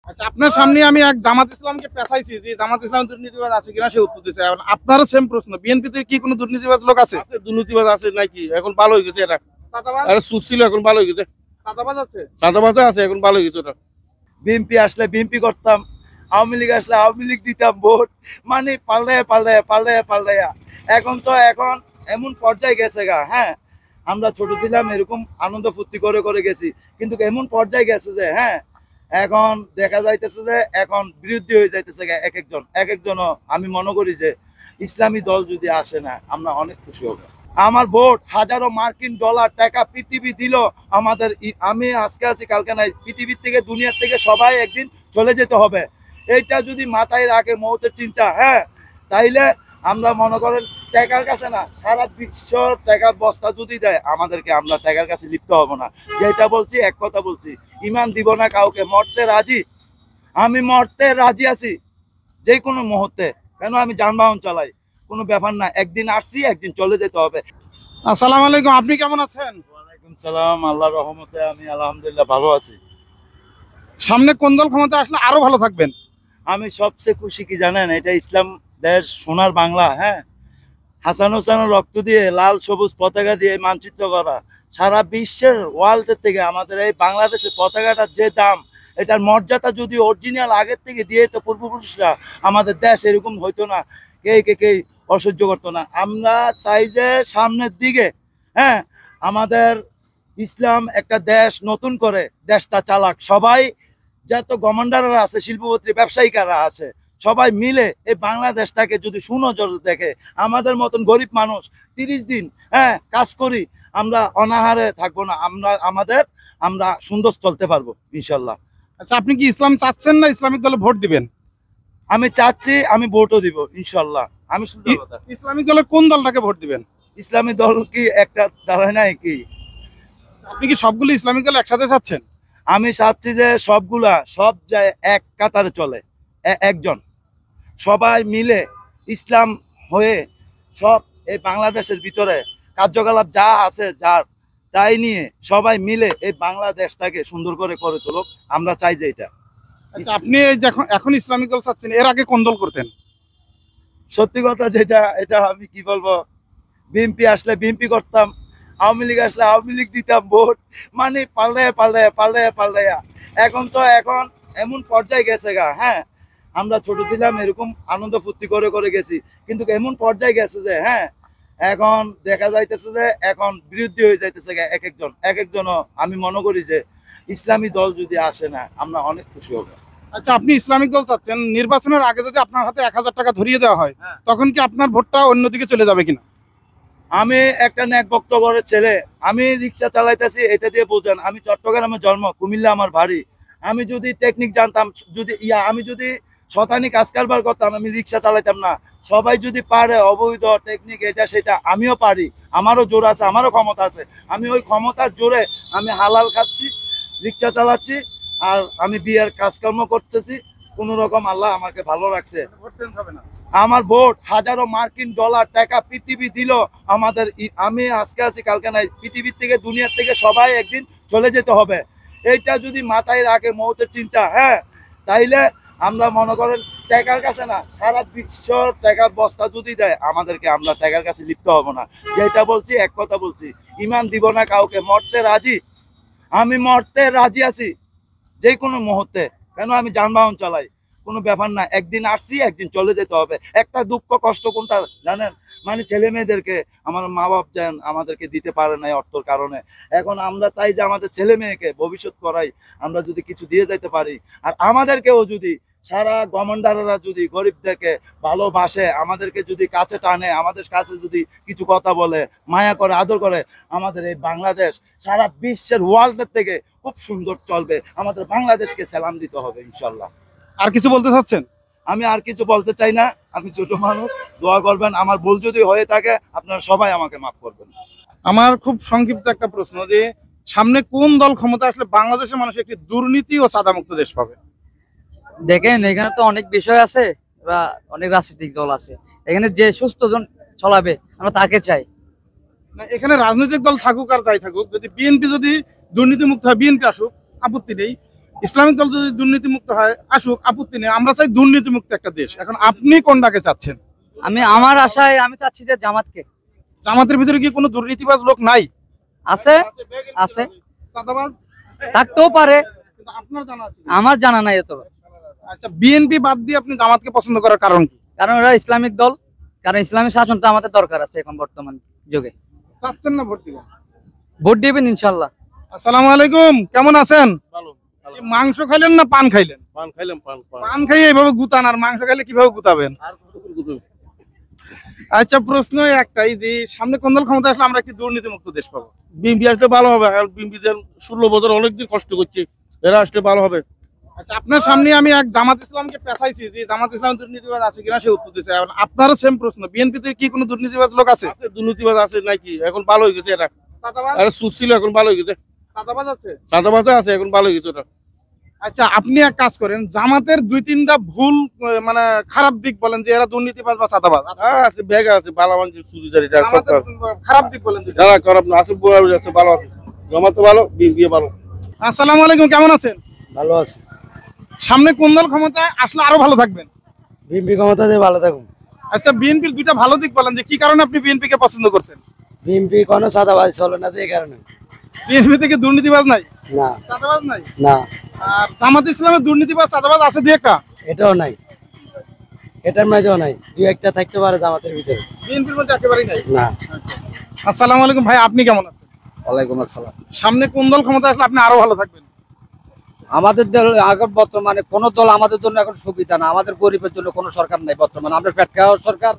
আচ্ছা, আপনার সামনে আমি এক জামাত ইসলামকে পেছাইছি যে জামাত ইসলাম দুর্নীতিবাজ আছে কিনা সে উত্তর দিচ্ছে। এখন আপনারও সেম প্রশ্ন, বিএনপিতে কি কোনো দুর্নীতিবাজ লোক আছে? দুর্নীতিবাজ আছে নাকি? এখন ভালো হয়ে গেছে এটা। চাঁদাবাজ আরে সুদ ছিল, এখন ভালো হয়ে গেছে। চাঁদাবাজ আছে। চাঁদাবাজা আছে, এখন ভালো হয়ে গেছে ওটা। বিএনপি আসলে বিএনপি করতাম, আওয়ামী লীগ আসলে আওয়ামী লীগ দিতাম ভোট, মানে পাল্টাইয়া। এখন এমন পর্যায়ে গেছে গা। হ্যাঁ, আমরা ছোট ছিলাম এরকম আনন্দ ফুর্তি করে গেছি, কিন্তু এমন পর্যায়ে গেছে যে হ্যাঁ এখন দেখা যাইতেছে যে এখন বিরোধী হয়ে যাইতেছে এক একজনও। আমি মনে করি যে ইসলামী দল যদি আসে না, আমরা অনেক খুশি হব। আমার ভোট হাজারো মার্কিন ডলার টাকা পৃথিবী দিল আমাদের। আমি আজকে আছি কালকে নাই, পৃথিবীর থেকে দুনিয়ার থেকে সবাই একদিন চলে যেতে হবে। এইটা যদি মাথায় রাখে মৌতের চিন্তা, হ্যাঁ, তাইলে আমরা মনে করেন টাকার কাছে না, সারা বিশ্ব টাকার বস্তা যদি দেয় আমাদেরকে, আমরা টাকার কাছে লিপ্ত হব না। যেটা বলছি এক কথা বলছি, ইমান দিব না কাউকে, মরতে রাজি। আমি মরতে রাজি আছি যে কোনো মুহূর্তে, কেন আমি যানবাহন চালাই, কোনো ব্যাপার না। একদিন আসছি, একদিন চলে যেতে হবে। আসসালামু আলাইকুম, আপনি কেমন আছেন? ওয়ালাইকুম সালাম, আল্লাহর রহমতে আমি আলহামদুলিল্লাহ ভালো আছি। সামনে কোন দল ক্ষমতা আসলে আরো ভালো থাকবেন? আমি সবচেয়ে খুশি কি জানেন, এটা ইসলাম দেশ, সোনার বাংলা। হ্যাঁ, হাসান হোসেনের রক্ত দিয়ে লাল সবুজ পতাকা দিয়ে মানচিত্র করা, সারা বিশ্বের ওয়ার্ল্ডের থেকে আমাদের এই বাংলাদেশের পতাকাটার যে দাম, এটার মর্যাদা যদি অরিজিনাল আগের থেকে দিয়ে তো পূর্বপুরুষরা, আমাদের দেশ এরকম হইতো না। কে অসহ্য করতো না। আমরা চাই যে সামনের দিকে, হ্যাঁ, আমাদের ইসলাম একটা দেশ নতুন করে দেশটা চালাক। সবাই যত গভর্নররা আছে, শিল্পপতি ব্যবসায়িকারা আছে, সবাই মিলে এই বাংলাদেশটাকে যদি সুনজরে দেখে, আমাদের মতন গরিব মানুষ 30 দিন হ্যাঁ কাজ করি, আমরা অনাহারে থাকবো না। আমরা সুন্দর চলতে পারবো ইনশাল্লাহ। আচ্ছা, আপনি কি ইসলাম চাচ্ছেন না ইসলামিক দলে ভোট দিবেন? আমি চাচ্ছি, আমি ভোটও দিব ইনশাল্লাহ। আমি শুনতে কথা, ইসলামিক দলের কোন দলটাকে ভোট দিবেন? ইসলামী দল কি একটা দাঁড়ায় নাই কি? আপনি কি সবগুলো ইসলামিক দল একসাথে চাচ্ছেন? আমি চাচ্ছি যে সবগুলা সব যায় এক কাতারে চলে, একজন সবাই মিলে ইসলাম হয়ে সব এই বাংলাদেশের ভিতরে কার্যকলাপ যা আছে যার তাই নিয়ে সবাই মিলে এই বাংলাদেশটাকে সুন্দর করে তুলুক। আমরা চাই যে এটা। আচ্ছা, আপনি এই যে এখন ইসলামিক দল চাচ্ছেন, এর আগে কোন দল করতেন? সত্যি কথা যেটা, এটা আমি কি বলবো, বিএনপি আসলে বিএনপি করতাম, আওয়ামী লীগ আসলে আওয়ামী লীগ দিতাম ভোট, মানে পাল্টাইয়া। এখন এমন পর্যায়ে গেছে গা। হ্যাঁ, আমরা ছোট ছিলাম এরকম আনন্দ ফুর্তি করে গেছি, কিন্তু এমন পর্যায়ে গেছে যে হ্যাঁ এখন দেখা যাইতেছে যে এখন বিরোধী হয়ে যাইতেছে এক একজনও। আমি মনে করি যে ইসলামী দল যদি আসে না, আমরা অনেক খুশি হব। আচ্ছা, আপনি ইসলামিক দল চাচ্ছেন, নির্বাচনের আগে যদি আপনার হাতে 1000 টাকা ধরিয়ে দেওয়া হয়, হ্যাঁ। তখন কি আপনার ভোটটা অন্যদিকে চলে যাবে কিনা? আমি একটা ন্যাক ভক্ত ঘরের ছেলে, আমি রিক্সা চালাইতেছি, এটা দিয়ে বোঝেন। আমি চট্টগ্রামে জন্ম, কুমিল্লা আমার বাড়ি। আমি যদি টেকনিক জানতাম, আমি যদি শতানি কাজ কারবার করতাম, আমি রিক্সা চালাইতাম না। সবাই যদি পারে অবৈধ টেকনিক এটা সেটা, আমিও পারি, আমারও জোর আছে, আমারও ক্ষমতা আছে। আমি ওই ক্ষমতার জোরে আমি হালাল খাচ্ছি, রিক্সা চালাচ্ছি, আর আমি বিয়ের কাজকর্ম করতেছি। কোনো রকম আল্লাহ আমাকে ভালো রাখছে। আমার ভোট হাজারো মার্কিন ডলার টাকা পৃথিবী দিল আমাদের। আমি আজকে আছি কালকে নাই, পৃথিবীর থেকে দুনিয়ার থেকে সবাই একদিন চলে যেতে হবে। এইটা যদি মাথায় রাখে মৌতের চিন্তা, হ্যাঁ, তাইলে আমরা মনে করেন টাকার কাছে না, সারা বিশ্ব টাকার বস্তা যদি দেয় আমাদেরকে, আমরা টাকার কাছে লিপ্ত হব না। যেটা বলছি এক কথা বলছি, ইমান দিব না কাউকে, মরতে রাজি। আমি মরতে রাজি আছি যে কোনো মুহূর্তে, কেন আমি যানবাহন চালাই, কোনো ব্যাপার না। একদিন আসছি, একদিন চলে যেতে হবে। একটা দুঃখ কষ্ট কোনটা জানেন, মানে ছেলে মেয়েদেরকে আমার মা বাপ যেন আমাদেরকে দিতে পারে না অর্থের কারণে। এখন আমরা চাই যে আমাদের ছেলে মেয়েকে ভবিষ্যৎ করাই, আমরা যদি কিছু দিয়ে যেতে পারি, আর আমাদেরকেও যদি সারা গভর্নররা যদি গরিবদেরকে ভালোবাসে, আমাদেরকে যদি কাছে টানে, আমাদের কাছে যদি কিছু কথা বলে, মায়া করে, আদর করে, আমাদের এই বাংলাদেশ সারা বিশ্বের ওয়ার্ল্ডের থেকে খুব সুন্দর চলবে। আমাদের বাংলাদেশকে সালাম দিতে হবে ইনশাল্লাহ। আর কিছু বলতে চাচ্ছেন? আমি আর কিছু বলতে চাই না, আমি ছোট মানুষ, দোয়া করবেন। আমার ভুল যদি হয়ে থাকে আপনারা সবাই আমাকে মাফ করবেন। আমার খুব সংক্ষিপ্ত একটা প্রশ্ন, যে সামনে কোন দল ক্ষমতা আসলে বাংলাদেশের মানুষ একটি দুর্নীতি ও সাদামুক্ত দেশ পাবে? দেখেন, এখানে তো অনেক বিষয় আছে বা অনেক রাজনৈতিক দল আছে। এখানে যে সুস্থ জন চলাবে আমরা তাকে চাই। না, এখানে রাজনৈতিক দল থাকুক আর যাই থাকুক, যদি বিএনপি যদি দুর্নীতি মুক্ত হয়, বিএনপি আসুক, আপত্তি নেই। ইসলামিক দল যদি দুর্নীতি মুক্ত হয় আসুক, আপত্তি নেই, আমরা চাই দুর্নীতি মুক্ত একটা দেশ। এখন আপনি কোনটাকে চাচ্ছেন? আমি আমার আশায় আমি চাচ্ছি যে জামাতকে। জামাতের ভিতরে কি কোনো দুর্নীতিবাজ লোক নাই? আছে, আছে, চাঁদাবাজ থাকতেও পারে, কিন্তু আপনার জানা আছে? আমার জানা নাই এত। আচ্ছা, বিএনপি বাদ দিয়ে আপনি জামাতকে পছন্দ করার কারণ কি? কারণ ওরা ইসলামিক দল, কারণ ইসলামিক শাসনটা আমাদের দরকার আছে এখন বর্তমান যুগে। চাচ্ছেন না ভোট দিবেন? ভোট দিবেন ইনশাল্লাহ। আসসালামু আলাইকুম, কেমন আছেন? ভালো এই মাংস খাইলেন না পান খাইলেন? পান খাইলাম পান পান পান খাইয়ে এইভাবে গুতান, আর মাংস খাইলে কিভাবে গুতাবেন? আর কতক্ষণ গুতাবো? আচ্ছা, প্রশ্ন একটাই যে সামনে কোন দল ক্ষমতা আসলে আমরা একটি দুর্নীতিমুক্ত দেশ পাবো? বিএনপি আসলে ভালো হবে। আর বিএনপি যে 16 বছর অনেকদিন কষ্ট করছে, এরা আসলে ভালো হবে। আচ্ছা, আপনার সামনে আমি এক জামাত ইসলামকে পেছাইছি যে জামাত ইসলাম দুর্নীতিবাজ আছে কিনা, সে উত্তর দিচ্ছে। এখন আপনারও সেম প্রশ্ন, বিএনপিতে কি কোনো দুর্নীতিবাজ লোক আছে? আছে, দুর্নীতিবাজ আছে নাকি? এখন ভালো হয়ে গেছে এরা। চাঁদাবাজ আরে সুদ ছিল, এখন ভালো হয়ে গেছে। চাঁদাবাজ আছে? চাঁদাবাজা আছে, এখন ভালো হয়ে গেছে ওরা। আচ্ছা, আপনি এক কাজ করেন, জামাতের 2-3টা ভুল মানে খারাপ দিক বলেন যে এরা দুর্নীতিবাজ বা চাঁদাবাজ। হ্যাঁ আছে, ব্যাগ আছে, ভালো মানুষ সুবিচার এটা সব জামাতের খারাপ দিক বলেন দুইটা। যারা খারাপ না আছে, বুড়া বুড়ি আছে, ভালো আছে। জমা তো ভালো, বিএনপি ভালো। আসসালামু আলাইকুম, কেমন আছেন? ভালো আছে। সামনে কোন দল ক্ষমতায় আসলে আরো ভালো থাকবেন? বিএনপি ক্ষমতা দিয়ে ভালো থাকুন। আচ্ছা, বিএনপির 2টা ভালো দিক বলেন যে কি কারণে আপনি বিএনপি কে পছন্দ করছেন? বিএনপি কোনো সাদাবাজি চলে না, এই কারণে। বিএনপি থেকে দুর্নীতিবাজ নাই, না, চাঁদাবাজ নাই, না, আর জামাত ইসলামের দুর্নীতিবাজ চাঁদাবাজ আছে দুই একটা, এটাও নাই, এটার মধ্যেও নাই। দুই একটা থাকতে পারে জামাতের ভিতরে, বিএনপির মধ্যে একেবারেই নাই। না। আসসালামু আলাইকুম ভাই, আপনি কেমন আছেন? ওয়ালাইকুম আসসালাম। সামনে কোন দল ক্ষমতা আসলে আপনি আরো ভালো থাকবেন? আমাদের দল এখন বর্তমানে কোন দল আমাদের জন্য এখন সুবিধা না, আমাদের গরিবের জন্য কোনো সরকার নাই বর্তমানে। আমরা পেট খাওয়ার সরকার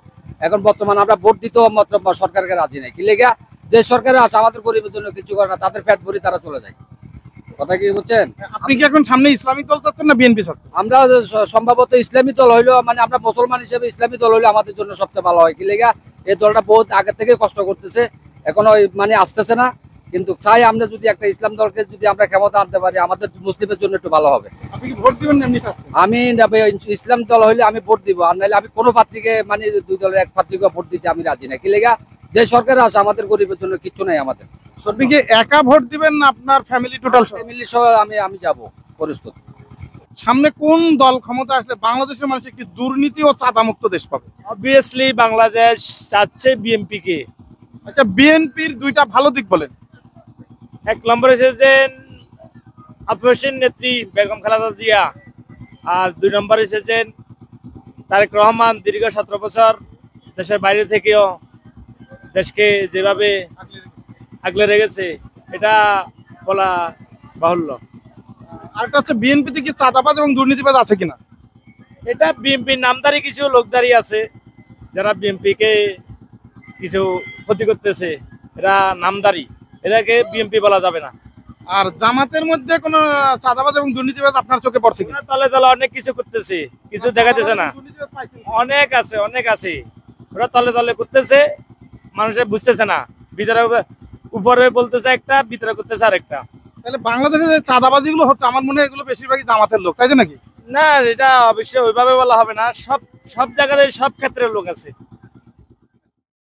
এখন বর্তমানে, আমরা ভোট দিতেও মাত্র সরকারকে রাজি নাই। কি লেগে যে সরকারে আছে আমাদের গরিবের জন্য কিছু করে না, তাদের পেট ভরি তারা চলে যায়। কথা কি বুঝছেন? আপনি কি এখন সামনে ইসলামিক দল চাচ্ছেন না বিএনপি চাচ্ছেন? আমরা সম্ভবত ইসলামী দল হইলো, মানে আমরা মুসলমান হিসেবে ইসলামী দল হইলে আমাদের জন্য সবচেয়ে ভালো হয়। কি লেগে এই দলটা বহুত আগে থেকে কষ্ট করতেছে, এখনো মানে আসতেছে না, কিন্তু চাই আমরা যদি একটা ইসলাম দলকে যদি আমরা ক্ষমতা আনতে পারি আমাদের মুসলিমের জন্য একটু ভালো হবে। আপনি কি ভোট দিবেন না এমনি চাচ্ছেন? আমি ইসলাম দল হইলে আমি ভোট দিব, আর নাহলে আমি কোনো প্রার্থীকে মানে দুই দলের এক প্রার্থীকে ভোট দিতে আমি রাজি না। কি লেগা যে সরকার আছে আমাদের গরিবের জন্য কিচ্ছু নাই আমাদের। আপনি কি একা ভোট দিবেন না আপনার ফ্যামিলি টোটাল? ফ্যামিলি সহ আমি যাব প্রস্তুত। সামনে কোন দল ক্ষমতা আসলে বাংলাদেশের মানুষ একটি দুর্নীতি ও চাঁদামুক্ত দেশ পাবে? অবভিয়াসলি বাংলাদেশ চাচ্ছে বিএনপি কে। আচ্ছা, বিএনপির 2টা ভালো দিক বলেন। 1 নম্বরে এসেছেন আফরোসেন নেত্রী বেগম খালেদা জিয়া, আর 2 নম্বরে এসেছেন তারেক রহমান, দীর্ঘ 17 বছর দেশের বাইরে থেকেও দেশকে যেভাবে আগলে রেখেছে, এটা বলা বাহুল্য। আরেকটা হচ্ছে বিএনপিতে কি চাঁদাবাজ এবং দুর্নীতিবাজ আছে কিনা? এটা বিএনপির নামদারি কিছু লোকদারি আছে যারা বিএনপি কে কিছু ক্ষতি করতেছে, এরা নামদারি, এটাকে বিএনপি বলা যাবে না। আর জামাতের মধ্যে কোন চাঁদাবাজ এবং দুর্নীতিবাজ আপনার চোখে পড়ছে কিনা? ওরা তলে তলে অনেক কিছু করতেছে, কিছু দেখাতেছে না। অনেক আছে, অনেক আছে, ওরা তলে তলে করতেছে, মানুষের বুঝতেছে না। ভিতরে উপরে বলতেছে একটা, ভিতরে করতেছে আরেকটা। তাহলে বাংলাদেশে যে চাঁদাবাজি গুলো হচ্ছে আমার মনে হয় এগুলো বেশিরভাগই জামাতের লোক, তাই তো নাকি? না, এটা অবশ্যই ওইভাবে বলা হবে না, সব জায়গাতে সব ক্ষেত্রে লোক আছে।